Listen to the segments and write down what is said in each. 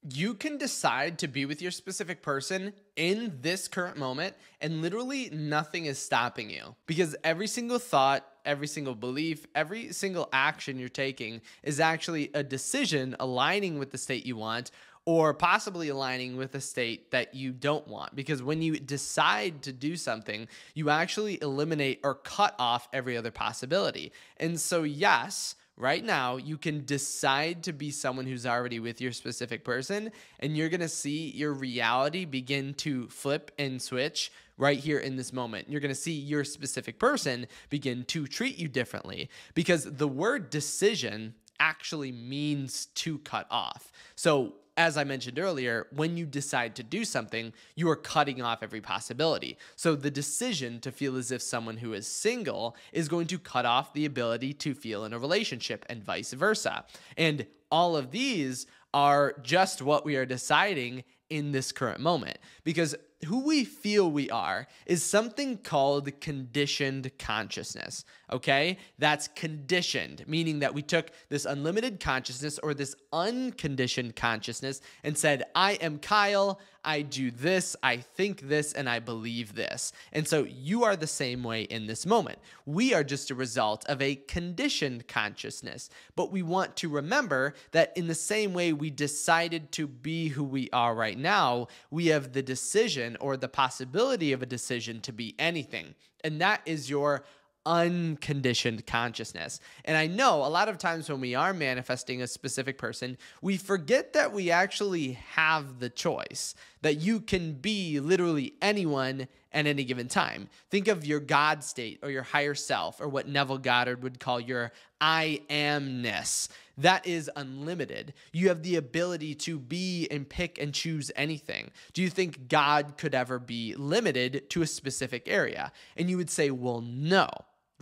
You can decide to be with your specific person in this current moment, and literally nothing is stopping you because every single thought, every single belief, every single action you're taking is actually a decision aligning with the state you want or possibly aligning with a state that you don't want. Because when you decide to do something, you actually eliminate or cut off every other possibility. And so, yes, right now, you can decide to be someone who's already with your specific person, and you're going to see your reality begin to flip and switch right here in this moment. You're going to see your specific person begin to treat you differently because the word decision actually means to cut off. So, as I mentioned earlier, when you decide to do something, you are cutting off every possibility. So the decision to feel as if someone who is single is going to cut off the ability to feel in a relationship and vice versa. And all of these are just what we are deciding in this current moment because who we feel we are is something called conditioned consciousness, okay? That's conditioned, meaning that we took this unlimited consciousness or this unconditioned consciousness and said, I am Kyle, I do this, I think this, and I believe this. And so you are the same way in this moment. We are just a result of a conditioned consciousness, but we want to remember that in the same way we decided to be who we are right now, we have the decision or the possibility of a decision to be anything. And that is your unconditioned consciousness. And I know a lot of times when we are manifesting a specific person, we forget that we actually have the choice, that you can be literally anyone at any given time. Think of your God state or your higher self or what Neville Goddard would call your I amness. That is unlimited. You have the ability to be and pick and choose anything. Do you think God could ever be limited to a specific area? And you would say, well, no.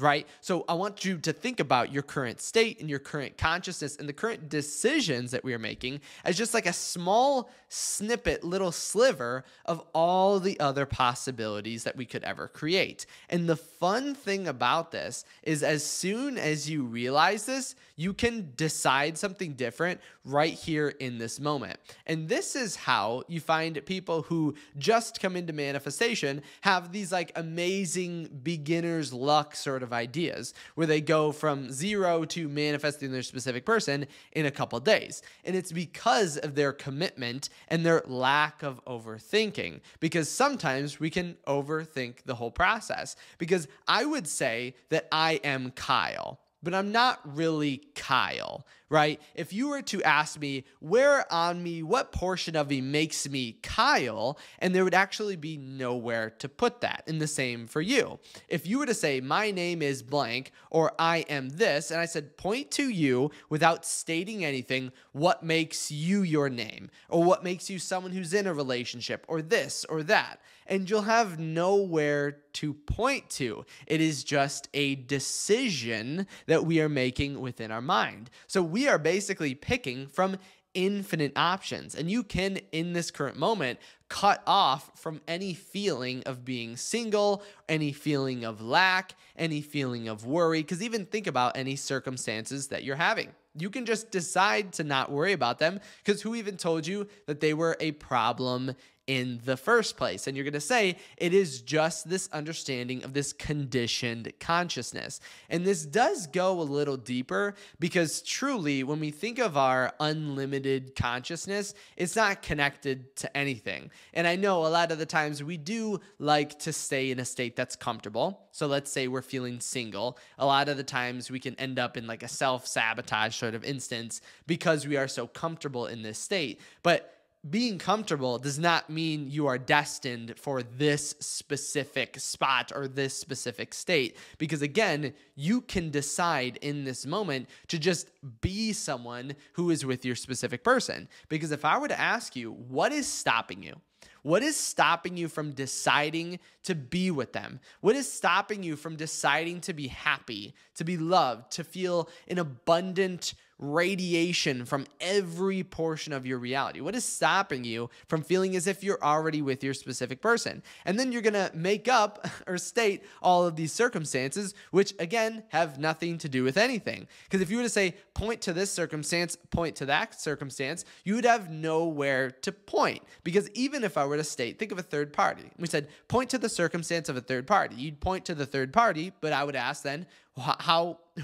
Right? So I want you to think about your current state and your current consciousness and the current decisions that we are making as just like a small snippet, little sliver of all the other possibilities that we could ever create. And the fun thing about this is as soon as you realize this, you can decide something different right here in this moment. And this is how you find people who just come into manifestation have these like amazing beginner's luck sort of ideas where they go from zero to manifesting their specific person in a couple days. And it's because of their commitment and their lack of overthinking, because sometimes we can overthink the whole process. Because I would say that I am Kyle, but I'm not really Kyle, right? If you were to ask me where on me, what portion of me makes me Kyle, and there would actually be nowhere to put that. And the same for you. If you were to say, my name is blank, or I am this, and I said, point to you without stating anything, what makes you your name, or what makes you someone who's in a relationship, or this, or that, and you'll have nowhere to point to. It is just a decision that we are making within our mind. So we are basically picking from infinite options, and you can, in this current moment, cut off from any feeling of being single, any feeling of lack, any feeling of worry, because even think about any circumstances that you're having. You can just decide to not worry about them because who even told you that they were a problem in the first place? And you're going to say it is just this understanding of this conditioned consciousness. And this does go a little deeper because truly, when we think of our unlimited consciousness, it's not connected to anything. And I know a lot of the times we do like to stay in a state that's comfortable. So let's say we're feeling single. A lot of the times we can end up in like a self-sabotage sort of instance because we are so comfortable in this state. But being comfortable does not mean you are destined for this specific spot or this specific state. Because again, you can decide in this moment to just be someone who is with your specific person. Because if I were to ask you, what is stopping you? What is stopping you from deciding to be with them? What is stopping you from deciding to be happy, to be loved, to feel an abundant radiation from every portion of your reality? What is stopping you from feeling as if you're already with your specific person? And then you're going to make up or state all of these circumstances, which again have nothing to do with anything. Because if you were to say, point to this circumstance, point to that circumstance, you would have nowhere to point. Because even if I were to state, think of a third party. We said, point to the circumstance of a third party. You'd point to the third party, but I would ask then,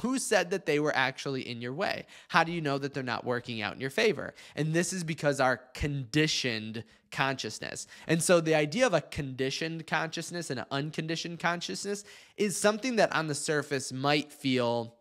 who said that they were actually in your way? How do you know that they're not working out in your favor? And this is because our conditioned consciousness. And so the idea of a conditioned consciousness and an unconditioned consciousness is something that on the surface might feel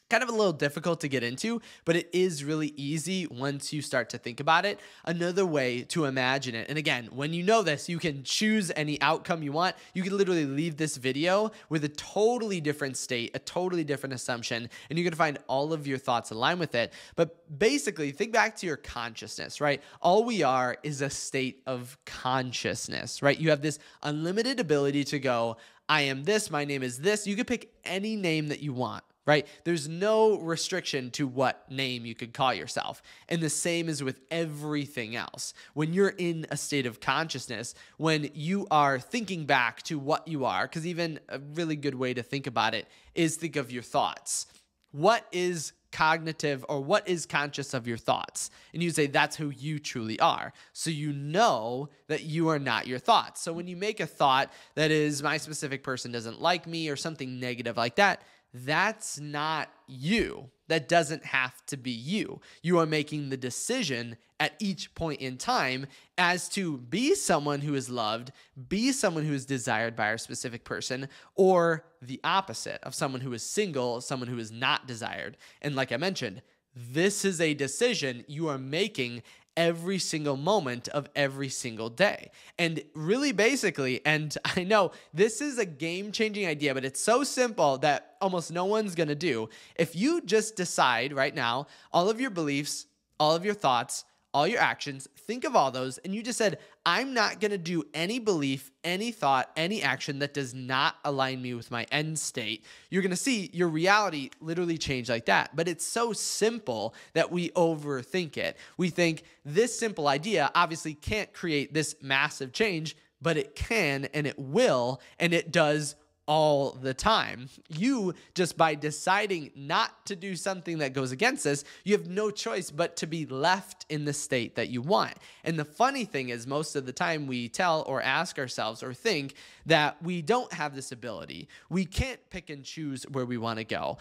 kind of a little difficult to get into, but it is really easy once you start to think about it. Another way to imagine it, and again, when you know this, you can choose any outcome you want. You can literally leave this video with a totally different state, a totally different assumption, and you're going to find all of your thoughts align with it. But basically, think back to your consciousness, right? All we are is a state of consciousness, right? You have this unlimited ability to go, I am this, my name is this. You can pick any name that you want. Right? There's no restriction to what name you could call yourself. And the same is with everything else. When you're in a state of consciousness, when you are thinking back to what you are, because even a really good way to think about it is think of your thoughts. What is cognitive or what is conscious of your thoughts? And you say that's who you truly are. So you know that you are not your thoughts. So when you make a thought that is my specific person doesn't like me or something negative like that, that's not you. That doesn't have to be you. You are making the decision at each point in time as to be someone who is loved, be someone who is desired by our specific person, or the opposite of someone who is single, someone who is not desired. And like I mentioned, this is a decision you are making every single moment of every single day. And really basically, and I know this is a game-changing idea, but it's so simple that almost no one's going to do. If you just decide right now, all of your beliefs, all of your thoughts, all your actions, think of all those, and you just said, I'm not going to do any belief, any thought, any action that does not align me with my end state, you're going to see your reality literally change like that. But it's so simple that we overthink it. We think this simple idea obviously can't create this massive change, but it can, and it will, and it does all the time. You, just by deciding not to do something that goes against this, you have no choice but to be left in the state that you want. And the funny thing is, most of the time we tell or ask ourselves or think that we don't have this ability. We can't pick and choose where we want to go.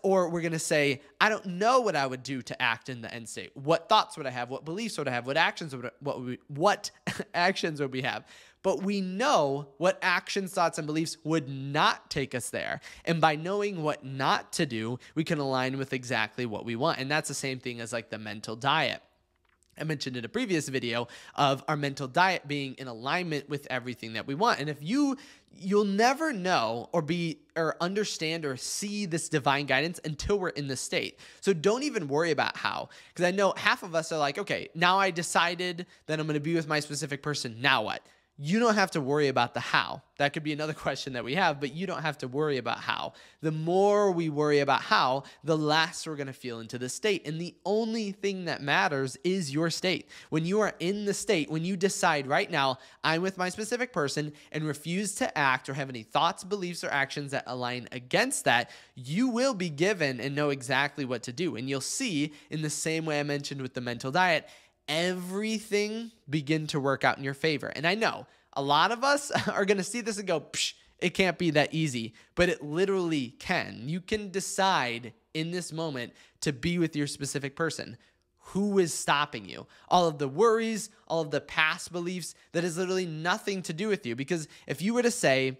Or we're going to say, I don't know what I would do to act in the end state. What thoughts would I have? What beliefs would I have? What actions what actions would we have? But we know what actions, thoughts, and beliefs would not take us there. And by knowing what not to do, we can align with exactly what we want. And that's the same thing as like the mental diet. I mentioned in a previous video of our mental diet being in alignment with everything that we want. And if you'll never know or understand or see this divine guidance until we're in this state. So don't even worry about how, because I know half of us are like, okay, now I decided that I'm going to be with my specific person. Now what? You don't have to worry about the how. That could be another question that we have, but you don't have to worry about how. The more we worry about how, the less we're going to feel into the state. And the only thing that matters is your state. When you are in the state, when you decide right now, I'm with my specific person and refuse to act or have any thoughts, beliefs, or actions that align against that, you will be given and know exactly what to do. And you'll see, in the same way I mentioned with the mental diet, everything begin to work out in your favor. And I know a lot of us are going to see this and go, psh, it can't be that easy, but it literally can. You can decide in this moment to be with your specific person. Who is stopping you? All of the worries, all of the past beliefs, that is literally nothing to do with you. Because if you were to say,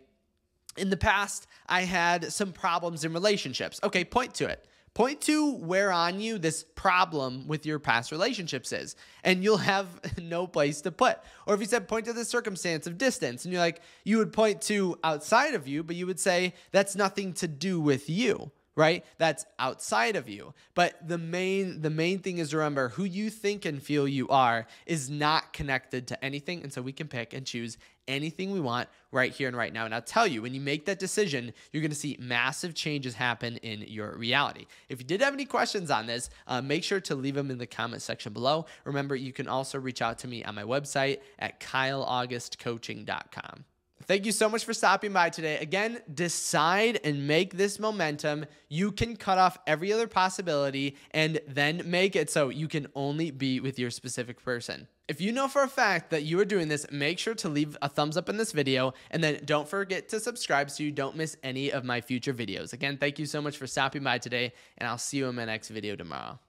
in the past, I had some problems in relationships. Okay, point to it. Point to where on you this problem with your past relationships is, and you'll have no place to put. Or if you said point to the circumstance of distance, and you would point to outside of you, but you would say that's nothing to do with you, right? That's outside of you. But the main thing is, remember, who you think and feel you are is not connected to anything. And so we can pick and choose anything we want right here and right now. And I'll tell you, when you make that decision, you're going to see massive changes happen in your reality. If you did have any questions on this, make sure to leave them in the comment section below. Remember, you can also reach out to me on my website at kyleaugustcoaching.com. Thank you so much for stopping by today. Again, decide and make this momentum. You can cut off every other possibility and then make it so you can only be with your specific person. If you know for a fact that you are doing this, make sure to leave a thumbs up in this video, and then don't forget to subscribe so you don't miss any of my future videos. Again, thank you so much for stopping by today, and I'll see you in my next video tomorrow.